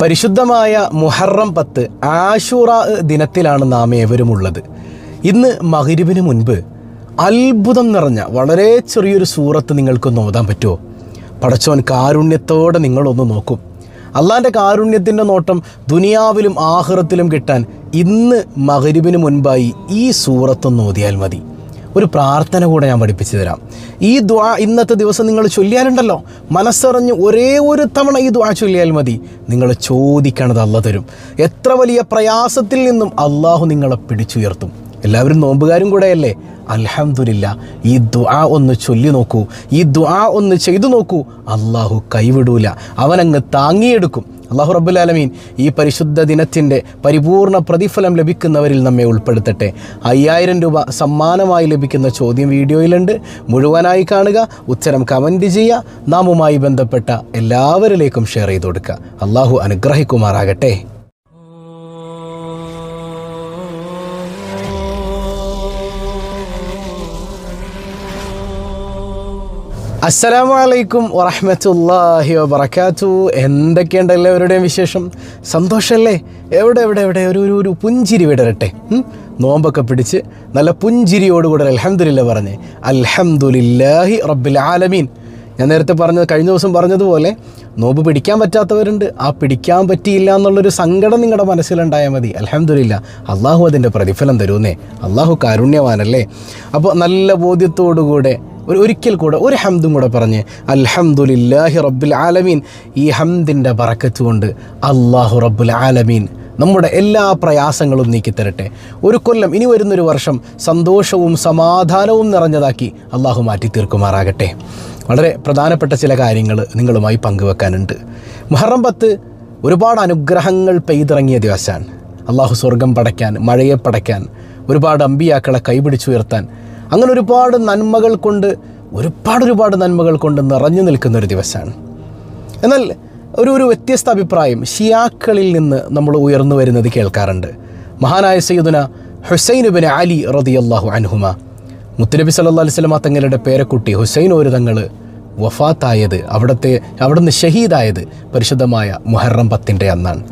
പരിശുദ്ധമായ മുഹറം 10 ആശൂറ ദിനത്തിലാണ് നാം ഏവരുമുള്ളത്. ഇന്ന് മഗ്‌രിബിന് മുൻപ് അത്ഭുതം നിറഞ്ഞ വളരെ ചെറിയൊരു സൂറത്ത് നിങ്ങൾക്കൊന്ന് ഓതാൻ പറ്റുമോ? പടച്ചോൻ കാരുണ്യത്തോടെ നിങ്ങളൊന്ന് നോക്കും. അള്ളാൻ്റെ കാരുണ്യത്തിൻ്റെ നോട്ടം ദുനിയാവിലും ആഖിറത്തിലും കിട്ടാൻ ഇന്ന് മഗ്‌രിബിന് മുൻപായി ഈ സൂറത്തൊന്ന് ഓതിയാൽ മതി. ഒരു പ്രാർത്ഥന കൂടെ ഞാൻ പഠിപ്പിച്ചു തരാം. ഈ ദുആ ഇന്നത്തെ ദിവസം നിങ്ങൾ ചൊല്ലിയാലുണ്ടല്ലോ, മനസ്സറിഞ്ഞ് ഒരേ ഒരു തവണ ഈ ദുആ ചൊല്ലിയാൽ മതി. നിങ്ങൾ ചോദിക്കണത് അള്ളാഹ് തരും. എത്ര വലിയ പ്രയാസത്തിൽ നിന്നും അള്ളാഹു നിങ്ങളെ പിടിച്ചുയർത്തും. എല്ലാവരും നോമ്പുകാരും കൂടെയല്ലേ? അൽഹംദുലില്ലാ, ഈ ദുആ ഒന്ന് ചൊല്ലി നോക്കൂ, ഈ ദുആ ഒന്ന് ചെയ്തു നോക്കൂ. അള്ളാഹു കൈവിടൂല, അവനങ്ങ് താങ്ങിയെടുക്കും. അള്ളാഹു റബ്ബുൽ ആലമീൻ ഈ പരിശുദ്ധ ദിനത്തിൻ്റെ പരിപൂർണ പ്രതിഫലം ലഭിക്കുന്നവരിൽ നമ്മെ ഉൾപ്പെടുത്തട്ടെ. 5000 രൂപ സമ്മാനമായി ലഭിക്കുന്ന ചോദ്യം വീഡിയോയിലുണ്ട്. മുഴുവനായി കാണുക, ഉത്തരം കമൻറ്റ് ചെയ്യുക, നാമുമായി ബന്ധപ്പെട്ട എല്ലാവരിലേക്കും ഷെയർ ചെയ്ത് കൊടുക്കുക. അള്ളാഹു അനുഗ്രഹിക്കുമാറാകട്ടെ. അസ്സലാമു അലൈക്കും വറഹ്മത്തുള്ളാഹി വബറകാതുഹു. എന്തൊക്കെയുണ്ട് എല്ലാവരുടെയും വിശേഷം? സന്തോഷമല്ലേ? എവിടെ ഒരു പുഞ്ചിരി വിടരട്ടെ. നോമ്പൊക്കെ പിടിച്ച് നല്ല പുഞ്ചിരിയോടുകൂടെ അൽഹംദുലില്ലാ പറഞ്ഞേ. അൽഹംദുലില്ലാഹി റബ്ബിൽ ആലമീൻ. ഞാൻ നേരത്തെ കഴിഞ്ഞ ദിവസം പറഞ്ഞതുപോലെ നോമ്പ് പിടിക്കാൻ പറ്റാത്തവരുണ്ട്. ആ പിടിക്കാൻ പറ്റിയില്ല എന്നുള്ളൊരു സങ്കടം നിങ്ങളുടെ മനസ്സിലുണ്ടായാൽ മതി. അൽഹംദുലില്ലാ, അള്ളാഹു അതിൻ്റെ പ്രതിഫലം തരുന്നേ. അള്ളാഹു കാരുണ്യവാനല്ലേ? അപ്പോൾ നല്ല ബോധ്യത്തോടുകൂടെ ഒരിക്കൽ കൂടെ ഒരു ഹംദും കൂടെ പറഞ്ഞ് അൽഹംദുലില്ലാഹി റബ്ബിൽ ആലമീൻ. ഈ ഹംദിൻ്റെ ബറക്കത്ത് കൊണ്ട് അള്ളാഹു റബ്ബുൽ ആലമീൻ നമ്മുടെ എല്ലാ പ്രയാസങ്ങളും നീക്കിത്തരട്ടെ. ഒരു കൊല്ലം, ഇനി വരുന്നൊരു വർഷം സന്തോഷവും സമാധാനവും നിറഞ്ഞതാക്കി അള്ളാഹു മാറ്റി തീർക്കുമാറാകട്ടെ. വളരെ പ്രധാനപ്പെട്ട ചില കാര്യങ്ങൾ നിങ്ങളുമായി പങ്കുവെക്കാനുണ്ട്. മുഹറം 10 ഒരുപാട് അനുഗ്രഹങ്ങൾ പെയ്തിറങ്ങിയ ദിവസമാണ്. അള്ളാഹു സ്വർഗം പടയ്ക്കാൻ, മഴയെ പടയ്ക്കാൻ, ഒരുപാട് അമ്പിയാക്കളെ കൈപിടിച്ചുയർത്താൻ, അങ്ങനെ ഒരുപാട് നന്മകൾ കൊണ്ട് നിറഞ്ഞു നിൽക്കുന്നൊരു ദിവസമാണ്. എന്നാൽ ഒരു വ്യത്യസ്ത അഭിപ്രായം ഷിയാക്കളിൽ നിന്ന് നമ്മൾ ഉയർന്നു വരുന്നത് കേൾക്കാറുണ്ട്. മഹാനായ സയ്യിദുന ഹുസൈൻ ഇബ്നു അലി റളിയല്ലാഹു അൻഹുമ, മുത്തുനബി സല്ലല്ലാഹു അലൈഹി വസല്ലം തങ്ങളുടെ പേരക്കുട്ടി ഹുസൈൻ ഒരു തങ്ങൾ വഫാത്തായത്, അവിടുന്ന് ഷഹീദായത് പരിശുദ്ധമായ മുഹറം 10 അന്നാണ്.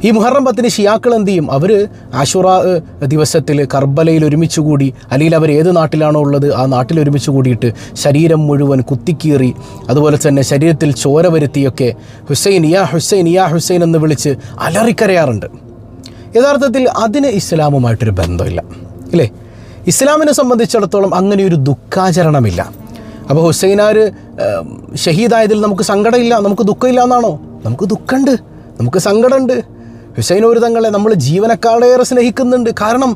ഈ മുഹറം 10 ഷിയാക്കൾ എന്ത് ചെയ്യും? അവർ ആശുറ ദിവസത്തിൽ കർബലയിൽ ഒരുമിച്ച് കൂടി, അല്ലെങ്കിൽ അവർ ഏത് നാട്ടിലാണോ ഉള്ളത് ആ നാട്ടിൽ ഒരുമിച്ച് കൂടിയിട്ട് ശരീരം മുഴുവൻ കുത്തിക്കീറി, അതുപോലെ തന്നെ ശരീരത്തിൽ ചോര വരുത്തിയൊക്കെ ഹുസൈൻ യാ ഹുസൈൻ യാ ഹുസൈൻ എന്ന് വിളിച്ച് അലറിക്കരയാറുണ്ട്. യഥാർത്ഥത്തിൽ അതിന് ഇസ്ലാമുമായിട്ടൊരു ബന്ധമില്ല, ഇല്ലേ? ഇസ്ലാമിനെ സംബന്ധിച്ചിടത്തോളം അങ്ങനെയൊരു ദുഃഖാചരണമില്ല. അപ്പോൾ ഹുസൈനാർ ഷഹീദായതിൽ നമുക്ക് സങ്കടമില്ല, നമുക്ക് ദുഃഖമില്ല എന്നാണോ? നമുക്ക് ദുഃഖമുണ്ട്, നമുക്ക് സങ്കടമുണ്ട്. ഹുസൈൻ ഒരു തങ്ങളെ നമ്മൾ ജീവനക്കാളേറെ സ്നേഹിക്കുന്നുണ്ട്. കാരണം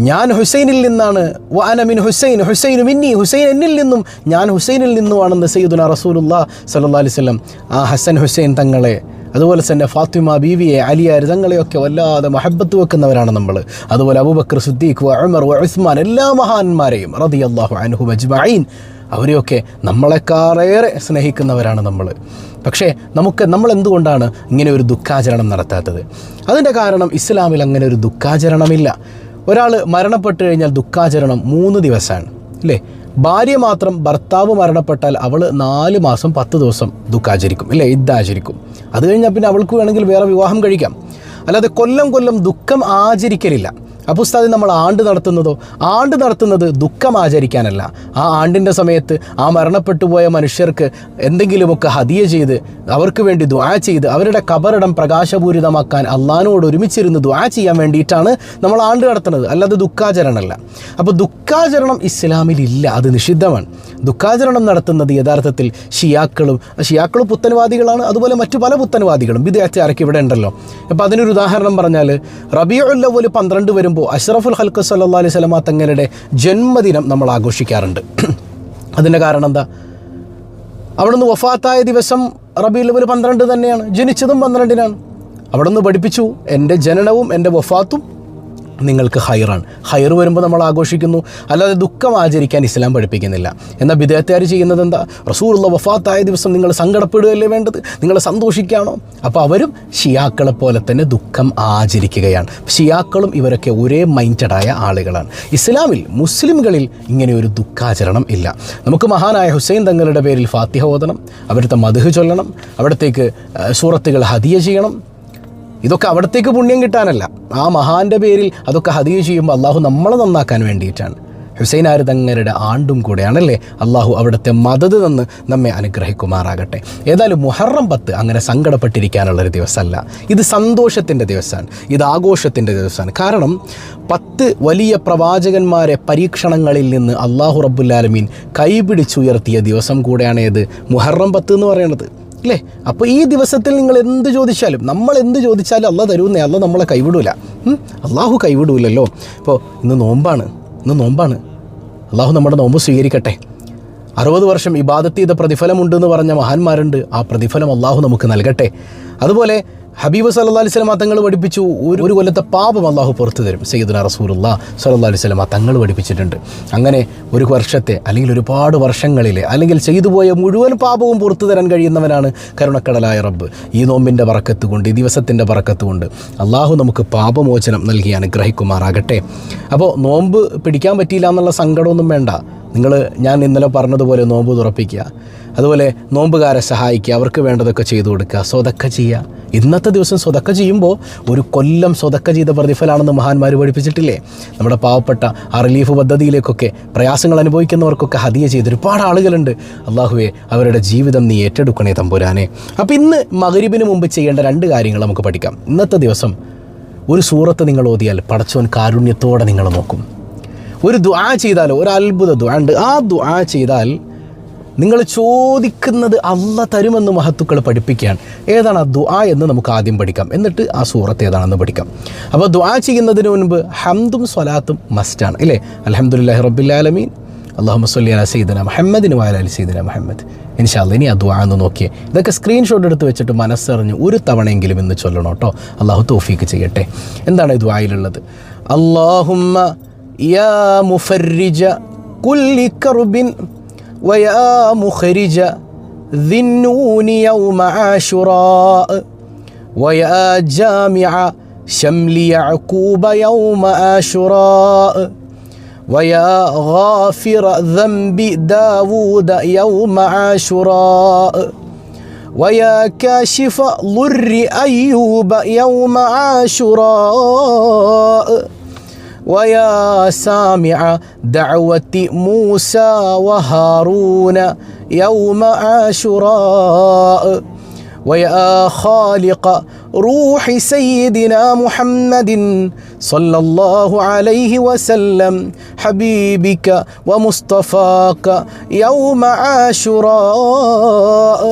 ഞാൻ ഹുസൈനിൽ നിന്നാണ്, വഅന മിൻ ഹുസൈൻ, ഹുസൈൻ മിന്നി, ഹുസൈൻ എന്നിൽ നിന്നും, ഞാൻ ഹുസൈനിൽ നിന്നുമാണെന്ന് സയ്യിദുനാ റസൂലുള്ളാഹി സ്വല്ലല്ലാഹു അലൈഹി വസല്ലം ആ ഹസൻ ഹുസൈൻ തങ്ങളെ, അതുപോലെ തന്നെ ഫാത്തിമ ബീവിയെ, അലിയാർ തങ്ങളെയൊക്കെ വല്ലാതെ മഹബത്ത് വെക്കുന്നവരാണ് നമ്മൾ. അതുപോലെ അബൂബക്കർ സിദ്ദീഖ്, ഉമർ, ഉസ്മാൻ, എല്ലാ മഹാന്മാരെയും റളിയല്ലാഹു അൻഹും അജ്മഈൻ, അവരെയൊക്കെ നമ്മളെക്കാളേറെ സ്നേഹിക്കുന്നവരാണ് നമ്മൾ. പക്ഷേ നമ്മൾ എന്തുകൊണ്ടാണ് ഇങ്ങനെ ഒരു ദുഃഖാചരണം നടത്താത്തത്? അതിൻ്റെ കാരണം ഇസ്ലാമിൽ അങ്ങനെ ഒരു ദുഃഖാചരണമില്ല. ഒരാൾ മരണപ്പെട്ട് കഴിഞ്ഞാൽ ദുഃഖാചരണം 3 ദിവസമാണ്, അല്ലേ? ഭാര്യ മാത്രം, ഭർത്താവ് മരണപ്പെട്ടാൽ അവൾ 4 മാസം 10 ദിവസം ദുഃഖാചരിക്കും, ഇല്ലേ? ഇദ്ദാചരിക്കും. അത് കഴിഞ്ഞാൽ പിന്നെ അവൾക്ക് വേണമെങ്കിൽ വേറെ വിവാഹം കഴിക്കാം. അല്ലാതെ കൊല്ലം ദുഃഖം ആചരിക്കലില്ല. അപ്പോൾ ഉസ്താദ്, നമ്മൾ ആണ്ട് നടത്തുന്നത് ദുഃഖം ആചരിക്കാനല്ല. ആ ആണ്ടിൻ്റെ സമയത്ത് ആ മരണപ്പെട്ടു പോയ മനുഷ്യർക്ക് എന്തെങ്കിലുമൊക്കെ ഹദിയ ചെയ്ത്, അവർക്ക് വേണ്ടി ദുആ ചെയ്ത്, അവരുടെ ഖബറിടം പ്രകാശപൂരിതമാക്കാൻ അള്ളാഹിനോട് ഒരുമിച്ചിരുന്ന് ദുആ ചെയ്യാൻ വേണ്ടിയിട്ടാണ് നമ്മൾ ആണ്ട് നടത്തുന്നത്, അല്ലാതെ ദുഃഖാചരണമല്ല. അപ്പോൾ ദുഃഖാചരണം ഇസ്ലാമിലില്ല, അത് നിഷിദ്ധമാണ്. ദുഃഖാചരണം നടത്തുന്നത് യഥാർത്ഥത്തിൽ ഷിയാക്കളും പുത്തൻവാദികളാണ്. അതുപോലെ മറ്റു പല പുത്തൻവാദികളും ബിദ്അത്തുകാരൊക്കെ ഇവിടെ ഉണ്ടല്ലോ. അപ്പോൾ അതിനൊരു ഉദാഹരണം പറഞ്ഞാൽ, റബീഉൽ അവ്വൽ 12 വരുമ്പോൾ അഷ്റഫുൽ ഖൽഖ് സല്ലല്ലാഹു അലൈഹി വസല്ലം തങ്ങളുടെ ജന്മദിനം നമ്മൾ ആഘോഷിക്കാറുണ്ട്. അതിൻ്റെ കാരണം എന്താ? അവിടുന്ന് വഫാത്തായ ദിവസം റബീഉൽ അവ്വൽ 12 തന്നെയാണ്, ജനിച്ചതും 12-നാണ്. അവിടുന്ന് പഠിപ്പിച്ചു, എൻ്റെ ജനനവും എൻ്റെ വഫാത്തും നിങ്ങൾക്ക് ഹൈറാണ്. ഹൈർ വരുമ്പോൾ നമ്മൾ ആഘോഷിക്കുന്നു, അല്ലാതെ ദുഃഖം ആചരിക്കാൻ ഇസ്ലാം പഠിപ്പിക്കുന്നില്ല. എന്നാൽ ബിദഅത്തുകാർ ചെയ്യുന്നത് എന്താ? റസൂലുള്ള വഫാത്തായ ദിവസം നിങ്ങൾ സങ്കടപ്പെടുകയല്ലേ വേണ്ടത്, നിങ്ങൾ സന്തോഷിക്കുകയാണോ? അപ്പോൾ അവരും ഷിയാക്കളെ പോലെ തന്നെ ദുഃഖം ആചരിക്കുകയാണ്. ഷിയാക്കളും ഇവരൊക്കെ ഒരേ മൈൻഡഡായ ആളുകളാണ്. ഇസ്ലാമിൽ മുസ്ലിംകളിൽ ഇങ്ങനെ ഒരു ദുഃഖാചരണം ഇല്ല. നമുക്ക് മഹാനായ ഹുസൈൻ തങ്ങളുടെ പേരിൽ ഫാത്തിഹ ഓതണം, അവിടുത്തെ മദ്ഹ് ചൊല്ലണം, അവിടത്തേക്ക് സൂറത്തുകൾ ഹദിയ ചെയ്യണം. ഇതൊക്കെ അവിടത്തേക്ക് പുണ്യം കിട്ടാനല്ല, ആ മഹാൻ്റെ പേരിൽ അതൊക്കെ ഹദിയ ചെയ്യുമ്പോൾ അള്ളാഹു നമ്മളെ നന്നാക്കാൻ വേണ്ടിയിട്ടാണ്. ഹുസൈനാർ തങ്ങളുടെ ആണ്ടും കൂടെയാണല്ലേ. അള്ളാഹു അവിടുത്തെ മദത് തന്ന് നമ്മെ അനുഗ്രഹിക്കുമാറാകട്ടെ. ഏതായാലും മുഹറം 10 അങ്ങനെ സങ്കടപ്പെട്ടിരിക്കാനുള്ളൊരു ദിവസമല്ല. ഇത് സന്തോഷത്തിൻ്റെ ദിവസമാണ്, ഇത് ആഘോഷത്തിൻ്റെ ദിവസമാണ്. കാരണം 10 വലിയ പ്രവാചകന്മാരെ പരീക്ഷണങ്ങളിൽ നിന്ന് അള്ളാഹു റബ്ബുൽ ആലമീൻ കൈപിടിച്ചുയർത്തിയ ദിവസം കൂടെയാണ് ഇത് മുഹറം 10 എന്ന് പറയുന്നത്, അല്ലേ? അപ്പോൾ ഈ ദിവസത്തിൽ നിങ്ങൾ എന്ത് ചോദിച്ചാലും, നമ്മൾ എന്ത് ചോദിച്ചാലും അള്ളാഹ് തരുന്നേ, അള്ളാഹ് നമ്മളെ കൈവിടൂല. അള്ളാഹു കൈവിടൂലല്ലോ. ഇപ്പോൾ ഇന്ന് നോമ്പാണ്, അള്ളാഹു നമ്മുടെ നോമ്പ് സ്വീകരിക്കട്ടെ. 60 വർഷം ഇബാദത്ത് ചെയ്ത പ്രതിഫലമുണ്ടെന്ന് പറഞ്ഞ മഹാന്മാരുണ്ട്. ആ പ്രതിഫലം അള്ളാഹു നമുക്ക് നൽകട്ടെ. അതുപോലെ ഹബീബ് സല്ലല്ലാഹു അലൈഹി വസല്ലം തങ്ങൾ പഠിപ്പിച്ചു, ഒരു കൊല്ലത്തെ പാപം അള്ളാഹു പുറത്തു തരും. സയ്യിദുനാ റസൂലുള്ളാഹി സ്വല്ലല്ലാഹു അലൈഹി വസല്ലം തങ്ങൾ പഠിപ്പിച്ചിട്ടുണ്ട്. അങ്ങനെ ഒരു വർഷത്തെ അല്ലെങ്കിൽ ഒരുപാട് വർഷങ്ങളിലെ അല്ലെങ്കിൽ ചെയ്തു പോയ മുഴുവൻ പാപവും പുറത്തു തരാൻ കഴിയുന്നവനാണ് കരുണക്കടലായ റബ്ബ്. ഈ നോമ്പിൻ്റെ ബറക്കത്ത് കൊണ്ട്, ഈ ദിവസത്തിൻ്റെ ബറക്കത്ത് കൊണ്ട് അള്ളാഹു നമുക്ക് പാപമോചനം നൽകി അനുഗ്രഹിക്കുമാറാകട്ടെ. അപ്പോൾ നോമ്പ് പിടിക്കാൻ പറ്റിയില്ല എന്നുള്ള സങ്കടമൊന്നും വേണ്ട. ഞാൻ ഇന്നലെ പറഞ്ഞതുപോലെ നോമ്പ് തുറപ്പിക്കുക, അതുപോലെ നോമ്പുകാരെ സഹായിക്കുക, അവർക്ക് വേണ്ടതൊക്കെ ചെയ്തു കൊടുക്കുക, സ്വതക്ക ചെയ്യുക. ഇന്നത്തെ ദിവസം സ്വതക്ക ചെയ്യുമ്പോൾ ഒരു കൊല്ലം സ്വതക്ക ചെയ്ത പ്രതിഫലമാണെന്ന് മഹാന്മാർ പഠിപ്പിച്ചിട്ടില്ലേ? നമ്മുടെ പാവപ്പെട്ട ആ റിലീഫ് പദ്ധതിയിലേക്കൊക്കെ പ്രയാസങ്ങൾ അനുഭവിക്കുന്നവർക്കൊക്കെ ഹദിയ ചെയ്ത് ഒരുപാട് ആളുകളുണ്ട്. അള്ളാഹുവേ, അവരുടെ ജീവിതം നീ ഏറ്റെടുക്കണേ തമ്പുരാനെ. അപ്പോൾ ഇന്ന് മഗ്‌രിബിന് മുമ്പ് ചെയ്യേണ്ട 2 കാര്യങ്ങൾ നമുക്ക് പഠിക്കാം. ഇന്നത്തെ ദിവസം ഒരു സൂറത്ത് നിങ്ങൾ ഓതിയാൽ പടച്ചോൻ കാരുണ്യത്തോടെ നിങ്ങൾ നോക്കും. ഒരു ദുആ ചെയ്താലോ, ഒരു അത്ഭുത ദുആ ഉണ്ട്, ആ ദുആ ചെയ്താൽ നിങ്ങൾ ചോദിക്കുന്നത് അള്ളാഹ് തരുമെന്ന് മഹത്തുക്കൾ പഠിപ്പിക്കുകയാണ്. ഏതാണ് ആ ദുആ എന്ന് നമുക്ക് ആദ്യം പഠിക്കാം, എന്നിട്ട് ആ സൂറത്ത് ഏതാണെന്ന് പഠിക്കാം. അപ്പോൾ ദുആ ചെയ്യുന്നതിന് മുൻപ് ഹംദും സ്വലാത്തും മസ്റ്റാണ്, ഇല്ലേ? അൽഹംദുലില്ലാഹി റബ്ബിൽ ആലമീൻ, അല്ലാഹുമ്മ സ്വല്ലി അലാ സയ്യിദിനാ മുഹമ്മദിൻ വഅലാ ആലി സയ്യിദിനാ മുഹമ്മദ്. ഇൻഷാ അല്ലാഹ് ഇനി ആ ദുആ ഒന്ന് നോക്കിയേ. ഇതൊക്കെ സ്ക്രീൻഷോട്ട് എടുത്ത് വെച്ചിട്ട് മനസ്സറിഞ്ഞ് ഒരു തവണയെങ്കിലും ഇന്ന് ചൊല്ലണം കേട്ടോ. അള്ളാഹു തൗഫീക്ക് ചെയ്യട്ടെ. എന്താണ് ഈ ദുആയിലുള്ളത്? അല്ലാഹുമ്മ യാ മുഫർരിജ കുല്ലി കർബിൻ ويا مخرج ذي النون يوم عاشوراء ويا جامع شمل يعقوب يوم عاشوراء ويا غافر ذنب داود يوم عاشوراء ويا كاشف ضر أيوب يوم عاشوراء ويا سامع دعوة موسى وهارون يوم عاشوراء ويا خالق روح سيدنا محمد صلى الله عليه وسلم حبيبك ومصطفاك يوم عاشوراء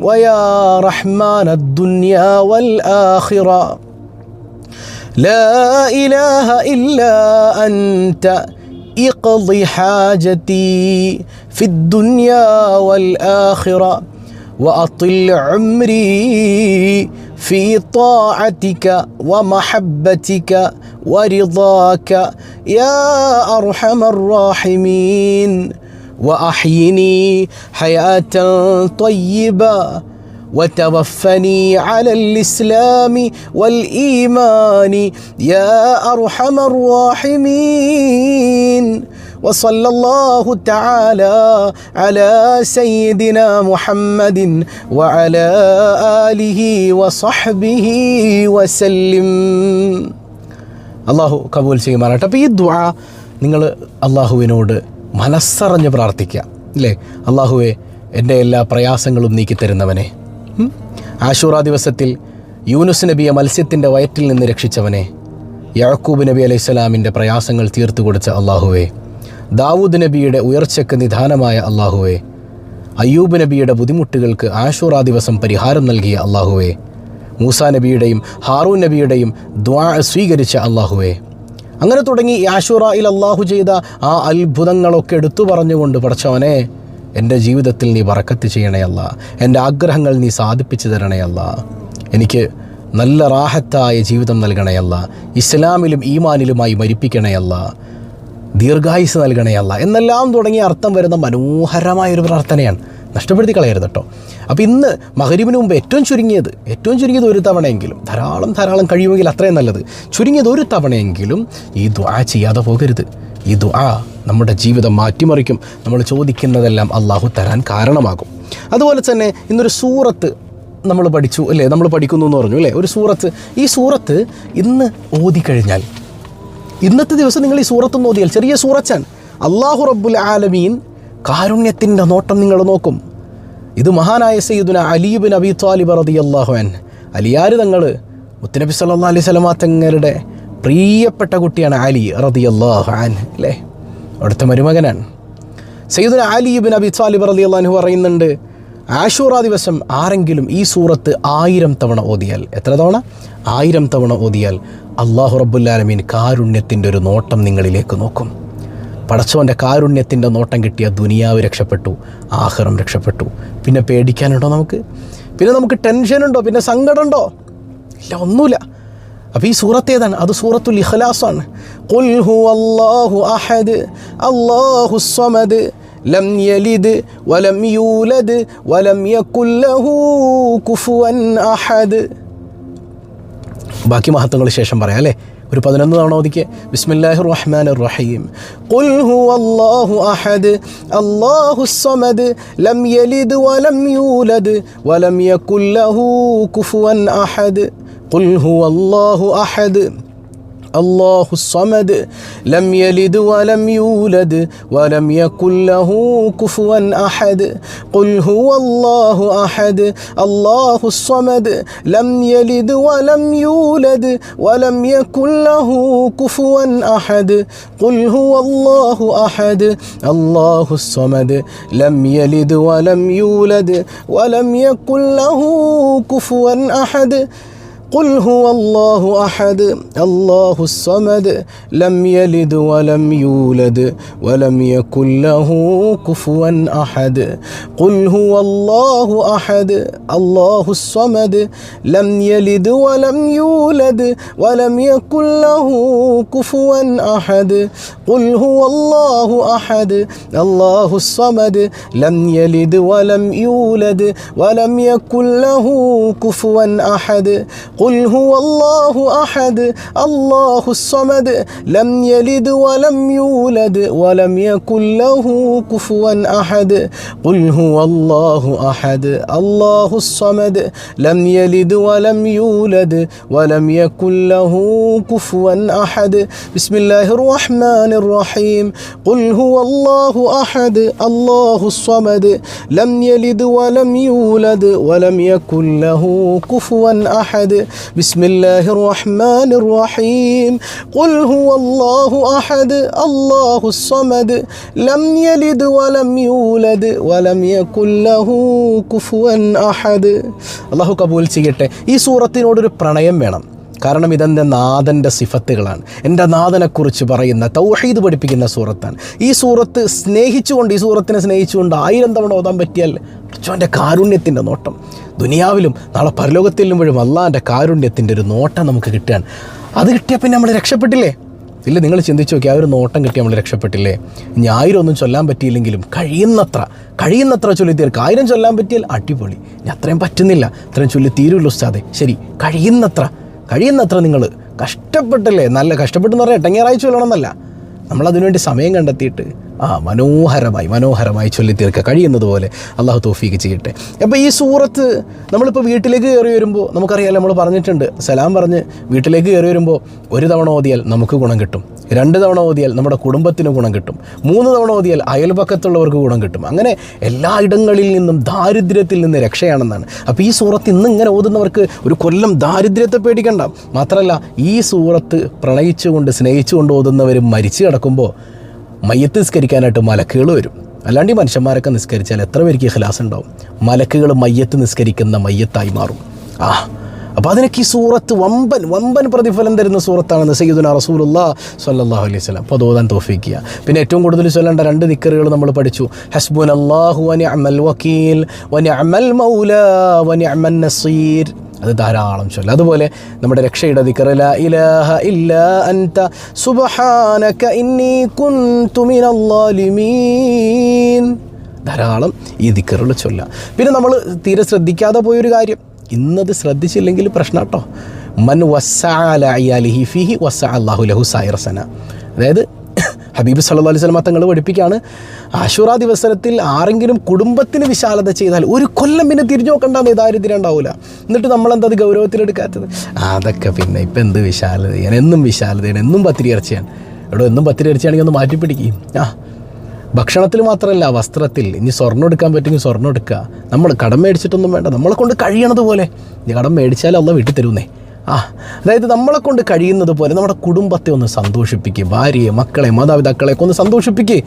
ويا رحمن الدنيا والآخرة لا إله إلا أنت اقضي حاجتي في الدنيا والآخرة وأطل عمري في طاعتك ومحبتك ورضاك يا أرحم الراحمين وأحيني حياة طيبة وتوفني على الإسلام والإيمان يا أرحم الراحمين وصلى الله تعالى على سيدنا محمد وعلى آله وصحبه وسلم. അള്ളാഹു കബൂൽ ചെയ്യുമാറാട്ടെ. അപ്പോൾ ഈ ദുആ നിങ്ങൾ അള്ളാഹുവിനോട് മനസ്സറിഞ്ഞ് പ്രാർത്ഥിക്കുക, അല്ലേ? അള്ളാഹുവേ, എൻ്റെ എല്ലാ പ്രയാസങ്ങളും നീക്കി തരുന്നവനെ, ആശൂറ ദിവസത്തിൽ യൂനുസ് നബിയെ മത്സ്യത്തിൻ്റെ വയറ്റിൽ നിന്ന് രക്ഷിച്ചവനെ, യാക്കൂബ് നബി അലൈഹിസ്സലാമിൻ്റെ പ്രയാസങ്ങൾ തീർത്തു കൊടുത്ത അള്ളാഹുവേ, ദാവൂദ് നബിയുടെ ഉയർച്ചയ്ക്ക് നിദാനമായ അള്ളാഹുവേ, അയ്യൂബ് നബിയുടെ ബുദ്ധിമുട്ടുകൾക്ക് ആശൂറ ദിവസം പരിഹാരം നൽകിയ അള്ളാഹുവേ, മൂസാ നബിയുടെയും ഹാറൂൻ നബിയുടെയും ദുആ സ്വീകരിച്ച അള്ളാഹുവേ, അങ്ങനെ തുടങ്ങി ആശൂറയിൽ അള്ളാഹു ചെയ്ത ആ അത്ഭുതങ്ങളൊക്കെ എടുത്തു പറഞ്ഞുകൊണ്ട് പടച്ചവനെ, എൻ്റെ ജീവിതത്തിൽ നീ ബറക്കത്ത് ചെയ്യണേ അല്ലാ, എൻ്റെ ആഗ്രഹങ്ങൾ നീ സാധിപ്പിച്ചു തരണേ അല്ലാ, എനിക്ക് നല്ല റാഹത്തായ ജീവിതം നൽകണയല്ല, ഇസ്ലാമിലും ഈമാനിലുമായി മരിപ്പിക്കണയല്ല, ദീർഘായുസ് നൽകണയല്ല എന്നെല്ലാം തുടങ്ങിയ അർത്ഥം വരുന്ന മനോഹരമായൊരു പ്രാർത്ഥനയാണ്. നഷ്ടപ്പെടുത്തി കളയരുത് കേട്ടോ. അപ്പോൾ ഇന്ന് മഗ്‌രിബിന് മുമ്പ് ഏറ്റവും ചുരുങ്ങിയത് ഒരു തവണയെങ്കിലും, ധാരാളം കഴിയുമെങ്കിൽ അത്രയും നല്ലത്, ചുരുങ്ങിയത് ഒരു തവണയെങ്കിലും ഈ ദുആ ചെയ്യാതെ പോകരുത്. ഈ ദുആ നമ്മുടെ ജീവിതം മാറ്റിമറിക്കും. നമ്മൾ ചോദിക്കുന്നതെല്ലാം അള്ളാഹു തരാൻ കാരണമാകും. അതുപോലെ തന്നെ ഇന്നൊരു സൂറത്ത് നമ്മൾ പഠിച്ചു അല്ലേ, നമ്മൾ പഠിക്കുന്നു എന്ന് പറഞ്ഞു അല്ലേ, ഒരു സൂറത്ത്. ഈ സൂറത്ത് ഇന്ന് ഓതിക്കഴിഞ്ഞാൽ, ഇന്നത്തെ ദിവസം നിങ്ങൾ ഈ സൂറത്തൊന്ന് ഓതിയാൽ, ചെറിയ സൂറച്ചാണ്, അല്ലാഹു റബ്ബുൽ ആലമീൻ കാരുണ്യത്തിൻ്റെ നോട്ടം നിങ്ങൾ നോക്കും. ഇത് മഹാനായ സയ്യിദുന അലി ഇബ്നു അബീ ത്വാലിബ് റളിയല്ലാഹു അൻഹു, അലിയാർ തങ്ങൾ മുത്തുനബി സല്ലല്ലാഹു അലൈഹി വസല്ലമ തങ്ങളുടെ പ്രിയപ്പെട്ട കുട്ടിയാണ് അലി റളിയല്ലാഹു അൻഹു അല്ലേ, അവിടുത്തെ മരുമകനാണ്. സയ്യിദുന അലി ഇബ്നു അബീ ത്വാലിബ് റളിയല്ലാഹു അൻഹു പറയുന്നുണ്ട്, ആശൂറ ദിവസം ആരെങ്കിലും ഈ സൂറത്ത് 1000 തവണ ഓതിയാൽ, എത്ര തവണ? 1000 തവണ ഓതിയാൽ അല്ലാഹു റബ്ബുൽ ആലമീൻ കാരുണ്യത്തിൻ്റെ ഒരു നോട്ടം നിങ്ങളിലേക്ക് നോക്കും. പടച്ചവൻ്റെ കാരുണ്യത്തിൻ്റെ നോട്ടം കിട്ടിയ ദുനിയാവ് രക്ഷപ്പെട്ടു, ആഖിറം രക്ഷപ്പെട്ടു. പിന്നെ പേടിക്കാനുണ്ടോ നമുക്ക്? പിന്നെ നമുക്ക് ടെൻഷനുണ്ടോ? പിന്നെ സങ്കടമുണ്ടോ? ഇല്ല, ഒന്നുമില്ല. അപ്പോൾ ഈ സൂറത്ത് ഏതാണ്? അത് സൂറത്തുൽ ഇഖ്ലാസാണ്. ഖുൽ ഹുവല്ലാഹു അഹദ് അല്ലാഹുസ് സമദ് ലം യലിദ് വലം യൂലദ് വലം യകുൽ ലഹു കുഫുവൻ അഹദ്. ബാക്കി മഹത്വങ്ങൾ ശേഷം പറയാം അല്ലേ. ഒരു 11 തവണ ഓതിക്കേ. ബിസ്മില്ലാഹിർ റഹ്മാനിർ റഹീം. ഖുൽ ഹുവല്ലാഹു അഹദ് അല്ലാഹുസ് സമദ് ലം യലിദ് വലം യൂലദ് വലം യകുൽ ലഹു കുഫുവൻ അഹദ്. ഖുൽ ഹുവല്ലാഹു അഹദ് الله الصمد لم يلد ولم يولد ولم يكن له كفوا أحد. قل هو الله أحد الله الصمد لم يلد ولم يولد ولم يكن له كفوا أحد. قل هو الله أحد الله الصمد لم يلد ولم يولد ولم يكن له كفوا أحد. قل هو الله أحد الله الصمد لم يلد ولم يولد ولم يكن له كفوا أحد. قل هو الله أحد الله الصمد لم يلد ولم يولد ولم يكن له كفوا أحد. قل هو الله أحد الله الصمد لم يلد ولم يولد ولم يكن له كفوا أحد. قل هو الله أحد الله الصمد لم يلد ولم يولد ولم يكن له كفوا أحد. قل هو الله أحد الله الصمد لم يلد ولم يولد ولم يكن له كفوا أحد. بسم الله الرحمن الرحيم. قل هو الله أحد الله الصمد لم يلد ولم يولد ولم يكن له كفوا أحد. بسم الله الرحمن الرحيم. قل هو الله أحد الله الصمد لم يلد ولم يولد ولم يكن له كفوا أحد. അല്ലാഹു കബൂൽ ചെയ്യട്ടെ. ഈ സൂറത്തിനോടൊരു പ്രണയം വേണം. കാരണം ഇതെൻ്റെ നാഥൻ്റെ സിഫത്തുകളാണ്. എൻ്റെ നാഥനെക്കുറിച്ച് പറയുന്ന തൗഹീദ് പഠിപ്പിക്കുന്ന സൂറത്താണ്. ഈ സൂറത്ത് സ്നേഹിച്ചുകൊണ്ട്, ഈ സൂറത്തിനെ സ്നേഹിച്ചുകൊണ്ട് 1000 തവണ ഓതാൻ പറ്റിയാൽ അർച്ചോൻ്റെ കാരുണ്യത്തിൻ്റെ നോട്ടം ദുനിയാവിലും നാളെ പരലോകത്തിലും മുഴുവൻ അള്ളാൻ്റെ കാരുണ്യത്തിൻ്റെ ഒരു നോട്ടം നമുക്ക് കിട്ടുകയാണ്. അത് കിട്ടിയാൽ പിന്നെ നമ്മൾ രക്ഷപ്പെട്ടില്ലേ? ഇല്ല, നിങ്ങൾ ചിന്തിച്ച് നോക്കി, ആ ഒരു നോട്ടം കിട്ടി നമ്മൾ രക്ഷപ്പെട്ടില്ലേ? ഇനി 1000 ഒന്നും ചൊല്ലാൻ പറ്റിയില്ലെങ്കിലും കഴിയുന്നത്ര ചൊല്ലി തീർക്കുക. 1000 ചൊല്ലാൻ പറ്റിയാൽ അടിപൊളി. ഇനി അത്രയും പറ്റുന്നില്ല, അത്രയും ചൊല്ലി തീരുള്ളൂ ഉസ്താദേ. ശരി, കഴിയുന്നത്ര നിങ്ങൾ കഷ്ടപ്പെട്ടല്ലേ, നല്ല കഷ്ടപ്പെട്ടെന്ന് പറഞ്ഞാൽ എട്ടങ്ങേറായി ചൊല്ലണമെന്നല്ല, നമ്മളതിനുവേണ്ടി സമയം കണ്ടെത്തിയിട്ട് മനോഹരമായി ചൊല്ലി തീർക്കുക കഴിയുന്നത് പോലെ. അള്ളാഹു തൗഫീഖ് ചെയ്യട്ടെ. അപ്പോൾ ഈ സൂറത്ത് നമ്മളിപ്പോൾ വീട്ടിലേക്ക് കയറി വരുമ്പോൾ നമുക്കറിയാമല്ലോ, നമ്മൾ പറഞ്ഞിട്ടുണ്ട്, സലാം പറഞ്ഞ് വീട്ടിലേക്ക് കയറി വരുമ്പോൾ 1 തവണ ഓതിയാൽ നമുക്ക് ഗുണം കിട്ടും, 2 തവണ ഓതിയാൽ നമ്മുടെ കുടുംബത്തിന് ഗുണം കിട്ടും, 3 തവണ ഓതിയാൽ അയൽപക്കത്തുള്ളവർക്ക് ഗുണം കിട്ടും. അങ്ങനെ എല്ലാ ഇടങ്ങളിൽ നിന്നും ദാരിദ്ര്യത്തിൽ നിന്ന് രക്ഷയാണെന്നാണ്. അപ്പോൾ ഈ സൂറത്ത് ഇന്ന് ഇങ്ങനെ ഓതുന്നവർക്ക് ഒരു കൊല്ലം ദാരിദ്ര്യത്തെ പേടിക്കണ്ട. മാത്രമല്ല, ഈ സൂറത്ത് പ്രണയിച്ചുകൊണ്ട് സ്നേഹിച്ചുകൊണ്ട് ഓതുന്നവർ മരിച്ചു കിടക്കുമ്പോൾ മയ്യത്ത് നിസ്കരിക്കാനായിട്ട് മലക്കുകൾ വരും. അല്ലാണ്ട് ഈ മനുഷ്യന്മാരൊക്കെ നിസ്കരിച്ചാൽ എത്ര പേർക്ക് ഇഖ്ലാസ് ഉണ്ടാവും? മലക്കുകൾ മയ്യത്ത് നിസ്കരിക്കുന്ന മയ്യത്തായി മാറും. അപ്പോൾ അതിനൊക്കെ ഈ സൂറത്ത് വമ്പൻ പ്രതിഫലം തരുന്ന സൂറത്താണെന്ന് സയ്യിദുനാ റസൂലുള്ളാഹി സ്വല്ലല്ലാഹു അലൈഹി വസല്ലം. അപ്പോൾ ഓതാൻ തൗഫീഖ് ചെയ്യുക. പിന്നെ ഏറ്റവും കൂടുതൽ ചൊല്ലേണ്ട 2 ദിക്റുകൾ നമ്മൾ പഠിച്ചു. ഹസ്ബുനല്ലാഹു വ നിഅമൽ വകീൽ വ നിഅമൽ മൗലാ വ നിഅമൻ നസീർ. അത് ധാരാളം ചൊല്ലുക. അതുപോലെ നമ്മുടെ രക്ഷയുടെ ദിക്ർ ലാ ഇലാഹ ഇല്ലാ അൻത സുബ്ഹാനക ഇന്നി കുൻതു മിനൽ ളാലിമീൻ, ധാരാളം ഈ ദിക്റുകൾ ചൊല്ലുക. പിന്നെ നമ്മൾ തീരെ ശ്രദ്ധിക്കാതെ പോയൊരു കാര്യം, ഇന്നത് ശ്രദ്ധിച്ചില്ലെങ്കിൽ പ്രശ്നം കേട്ടോ. മൻ വസ്സഅ അലാ ഇയാലിഹി ഫീഹി വസ്സഅ അല്ലാഹു ലഹു സായിറ സന. അതായത് ഹബീബ് സല്ലല്ലാഹു അലൈഹി വസല്ലം തങ്ങൾ പഠിപ്പിക്കുകയാണ്, ആശുറാ ദിവസത്തിൽ ആരെങ്കിലും കുടുംബത്തിന് വിശാലത ചെയ്താൽ ഒരു കൊല്ലം പിന്നെ തിരിഞ്ഞു നോക്കണ്ടെന്ന് ദാരിദ്ര്യം ഉണ്ടാവില്ല. എന്നിട്ട് നമ്മളെന്താ അത് ഗൗരവത്തിലെടുക്കാത്തത്? അതൊക്കെ പിന്നെ ഇപ്പം എന്ത് വിശാലതയാണ്, എന്നും വിശാലതയാണ്, എന്നും പത്തിരി ഇറച്ചിയാണ്. എവിടെ എന്നും പത്തിരി ഇറച്ചിയാണെങ്കിൽ ഒന്ന് മാറ്റിപ്പിടിക്കും. ഭക്ഷണത്തിൽ മാത്രമല്ല, വസ്ത്രത്തിൽ. ഇനി സ്വർണ്ണം എടുക്കാൻ പറ്റുമെങ്കിൽ സ്വർണ്ണം എടുക്കുക. നമ്മൾ കടം മേടിച്ചിട്ടൊന്നും വേണ്ട, നമ്മളെ കൊണ്ട് കഴിയണത് പോലെ. ഇനി കടം മേടിച്ചാലും അള്ളാഹ് വീട്ടിൽ തരുന്നേ. അതായത് നമ്മളെ കൊണ്ട് കഴിയുന്നത് പോലെ നമ്മുടെ കുടുംബത്തെ ഒന്ന് സന്തോഷിപ്പിക്കുക, ഭാര്യയെ, മക്കളെ, മാതാപിതാക്കളെയൊക്കെ ഒന്ന് സന്തോഷിപ്പിക്കുക.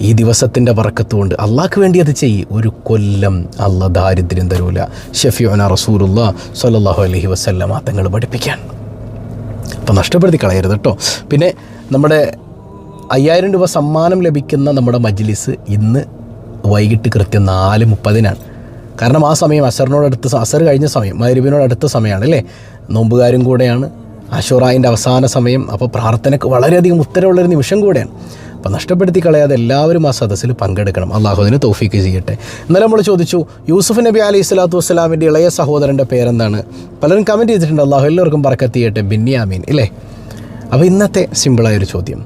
ഈ ദിവസത്തിൻ്റെ ബറക്കത്ത് കൊണ്ട് അള്ളാഹ്ക്ക് വേണ്ടി അത് ചെയ്യ്. ഒരു കൊല്ലം അള്ളാഹ് ദാരിദ്ര്യം തരൂല. ഷഫീഉനാ റസൂലുള്ളാഹി സ്വല്ലല്ലാഹു അലൈഹി വസല്ലം തങ്ങൾ പഠിപ്പിക്കാൻ. അപ്പോൾ നഷ്ടപ്പെടുത്തി കളയരുത് കേട്ടോ. പിന്നെ നമ്മുടെ 5000 രൂപ സമ്മാനം ലഭിക്കുന്ന നമ്മുടെ മജ്ലിസ് ഇന്ന് വൈകിട്ട് കൃത്യം 4:30 കാരണം ആ സമയം അസർ കഴിഞ്ഞ സമയം, മഗ്‌രിബിനോട് അടുത്ത സമയമാണ് അല്ലേ. നോമ്പുകാരും കൂടെയാണ്, ആശുറായിൻ്റെ അവസാന സമയം. അപ്പോൾ പ്രാർത്ഥനയ്ക്ക് വളരെയധികം ഉത്തരവുള്ളൊരു നിമിഷം കൂടെയാണ്. അപ്പോൾ നഷ്ടപ്പെടുത്തി കളയാതെ എല്ലാവരും ആ സദസ്സിൽ പങ്കെടുക്കണം. അള്ളാഹു അതിന് തൗഫീക്ക് ചെയ്യട്ടെ. ഇന്നലെ നമ്മൾ ചോദിച്ചു, യൂസുഫ് നബി അലൈഹി സ്വലാത്തു വസ്സലാമിൻ്റെ ഇളയ സഹോദരൻ്റെ പേരെന്താണ്? പലരും കമൻറ്റ് ചെയ്തിട്ടുണ്ട്. അള്ളാഹു എല്ലാവർക്കും ബറക്കത്ത് ചെയ്യട്ടെ. ബിന്യാമീൻ ഇല്ലേ? അപ്പോൾ ഇന്നത്തെ സിമ്പിളായൊരു ചോദ്യം,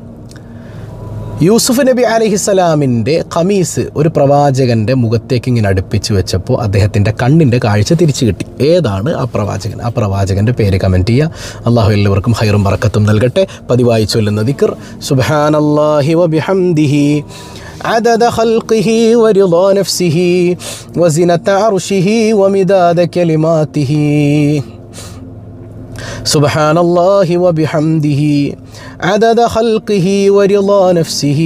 യൂസുഫ് നബി അലൈഹിസ്സലാമിൻ്റെ ഖമീസ് ഒരു പ്രവാചകൻ്റെ മുഖത്തേക്ക് ഇങ്ങനെ അടുപ്പിച്ച് വെച്ചപ്പോൾ അദ്ദേഹത്തിൻ്റെ കണ്ണിൻ്റെ കാഴ്ച തിരിച്ചു കിട്ടി. ഏതാണ് ആ പ്രവാചകൻ? ആ പ്രവാചകൻ്റെ പേര് കമൻറ്റ് ചെയ്യുക. അള്ളാഹു എല്ലാവർക്കും ഹൈറും ബറക്കത്തും നൽകട്ടെ. പതിവായി ചൊല്ലുന്ന ദിക്ർ സുബ്ഹാനല്ലാഹി വബിഹംദിഹി عدد خلقه ورضا نفسه وزنة عرشه ومداد كلماته. سبحان الله وبحمده عدد خلقه ورضا نفسه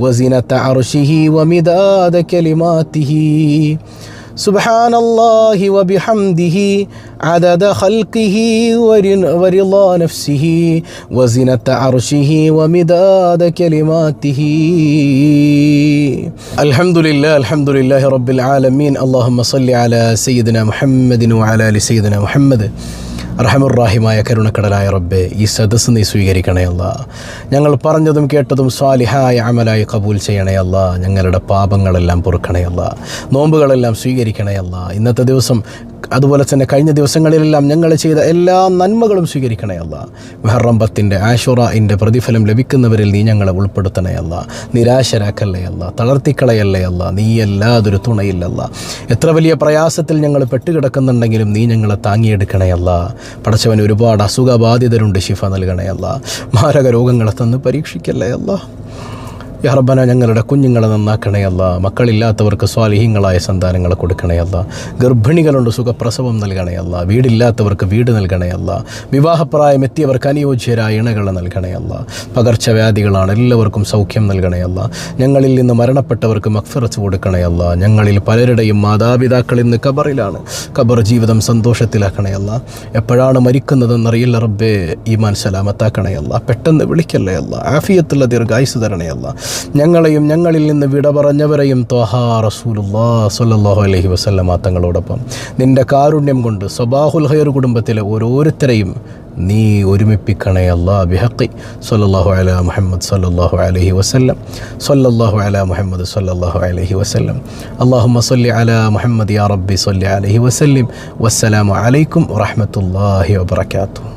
وزنة عرشه ومداد كلماته. سبحان الله وبحمده عدد خلقه ورضا نفسه وزنة عرشه ومداد كلماته. الحمد لله رب العالمين. اللهم صل على سيدنا محمد وعلى آل سيدنا محمد. റഹമുറാഹിമായ കരുണക്കടലായ റബ്ബേ, ഈ സദസ്സ് നീ സ്വീകരിക്കണേ അല്ലാ. ഞങ്ങൾ പറഞ്ഞതും കേട്ടതും സ്വാലിഹായ അമലായി കബൂൽ ചെയ്യണേ അല്ലാ. ഞങ്ങളുടെ പാപങ്ങളെല്ലാം പൊറുക്കണേ അല്ലാ. നോമ്പുകളെല്ലാം സ്വീകരിക്കണേ അല്ലാ. ഇന്നത്തെ ദിവസം അതുപോലെ തന്നെ കഴിഞ്ഞ ദിവസങ്ങളിലെല്ലാം ഞങ്ങൾ ചെയ്ത എല്ലാ നന്മകളും സ്വീകരിക്കണേ അല്ലാ. മുഹറം 10 ആശുറാഇൻ്റെ പ്രതിഫലം ലഭിക്കുന്നവരിൽ നീ ഞങ്ങളെ ഉൾപ്പെടുത്തണേ അല്ലാ. നിരാശരാക്കല്ലേ അല്ലാ, തളർത്തിക്കളയല്ലേ അല്ലാ. നീ എല്ലാതൊരു തുണയില്ലല്ല. എത്ര വലിയ പ്രയാസത്തിൽ ഞങ്ങൾ പെട്ടുകിടക്കുന്നുണ്ടെങ്കിലും നീ ഞങ്ങളെ താങ്ങിയെടുക്കണേ അല്ലാ. പടച്ചവന് ഒരുപാട് അസുഖബാധിതരുണ്ട്, ശിഫ നൽകണേ അല്ലാ. മാരക രോഗങ്ങളെ തന്ന് പരീക്ഷിക്കല്ലേ അല്ലാ. യാ റബ്ബന, ഞങ്ങളുടെ കുഞ്ഞുങ്ങളെ നന്നാക്കണേ അല്ലാ. മക്കളില്ലാത്തവർക്ക് സ്വാലിഹീങ്ങളായ സന്താനങ്ങളെ കൊടുക്കണേ അല്ലാ. ഗർഭിണികളുണ്ട്, സുഖപ്രസവം നൽകണേ അല്ലാ. വീടില്ലാത്തവർക്ക് വീട് നൽകണേ അല്ലാ. വിവാഹപ്രായം എത്തിയവർക്ക് അനുയോജ്യരായ ഇണകളെ നൽകണേ അല്ലാ. പകർച്ചവ്യാധികളാണ്, എല്ലാവർക്കും സൗഖ്യം നൽകണേ അല്ലാ. ഞങ്ങളിൽ നിന്ന് മരണപ്പെട്ടവർക്ക് മഗ്ഫിറത്ത് കൊടുക്കണേ അല്ലാ. ഞങ്ങളിൽ പലരുടെയും മാതാപിതാക്കൾ ഇന്ന് ഖബറിലാണ്. ഖബർ ജീവിതം സന്തോഷത്തിലാക്കണേ അല്ലാ. എപ്പോഴാണ് മരിക്കുന്നതെന്നറിയില്ല റബ്ബേ. ഈമാൻ സലാമത്താക്കണേ അല്ലാ. പെട്ടെന്ന് വിളിക്കല്ലേ അല്ലാ. ആഫിയത്തുള്ള ദീർഘായുസ് തരണേ അല്ലാ. ഞങ്ങളെയും ഞങ്ങളിൽ നിന്ന് വിട പറഞ്ഞവരെയും ത്വഹാ റസൂലുള്ളാഹി സ്വല്ലല്ലാഹു അലൈഹി വസല്ലം തങ്ങളോടൊപ്പം നിൻ്റെ കാരുണ്യം കൊണ്ട് സ്വബാഹുൽ ഖൈർ കുടുംബത്തിലെ ഓരോരുത്തരെയും നീ ഒരുമിപ്പിക്കണേ അല്ലാ. ബിഹഖി സ്വല്ലല്ലാഹു അലാ മുഹമ്മദ് സ്വല്ലല്ലാഹു അലൈഹി വസല്ലം സ്വല്ലല്ലാഹു അലാ മുഹമ്മദ് സ്വല്ലല്ലാഹു അലൈഹി വസല്ലം. അല്ലാഹുമ്മ സ്വല്ലി അലാ മുഹമ്മദ് യാ റബ്ബി സ്വല്ലി അലൈഹി വസല്ലം. വസ്സലാമു അലൈക്കും വറഹ്മത്തുള്ളാഹി വബറകാതുഹു.